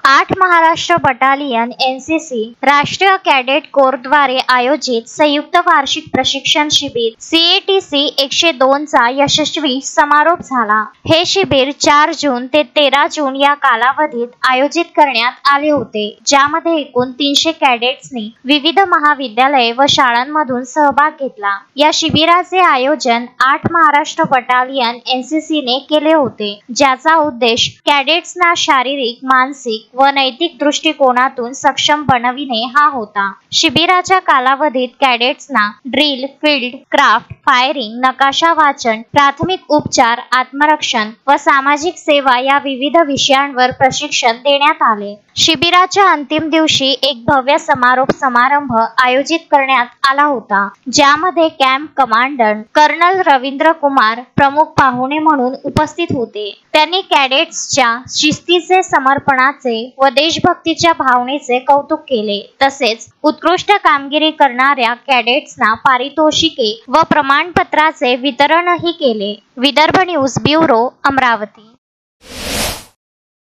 8 Maharashtra battalion NCC राष्ट्रीय cadet core द्वारे आयोजित संयुक्त वार्षिक प्रशिक्षण शिबिर CATC 102 चा यशस्वी समारोप झाला। हे शिबिर 4 जून ते 13 जून या कालावधीत आयोजित करण्यात आले होते, ज्यामध्ये एकूण 300 कॅडेट्सनी विविध महाविद्यालये व शाळांमधून सहभाग घेतला। या शिबिराचे आयोजन 8 महाराष्ट्र बटालियन एनसीसी ने केले होते, ज्याचा उद्देश कॅडेट्सना शारीरिक, मानसिक व नैतिक दृष्टिकोनातून सक्षम बनविणे हा होता। शिबिराच्या कालावधीत कॅडेट्सना ड्रिल, फील्ड क्राफ्ट, फायरिंग, नकाशा वाचन, प्राथमिक उपचार, आत्मरक्षण व सामाजिक सेवा या विविध विषयांवर प्रशिक्षण देण्यात आले। शिबिराच्या अंतिम दिवशी एक भव्य समारंभ आयोजित करण्यात आला होता, ज्यामध्ये camp commandant colonel Ravindra Kumar प्रमुख पाहुणे म्हणून उपस्थित होते। त्यांनी कॅडेट्सच्या शिस्तीचे, समर्पणाचे व देशभक्तीच्या भावनेचे कौतुक केले, तसेच उत्कृष्ट कामगिरी करणाऱ्या कॅडेट्सना पारितोषिके व प्रमाणपत्राचे वितरणही केले। Vidarbha news bureau, Amravati.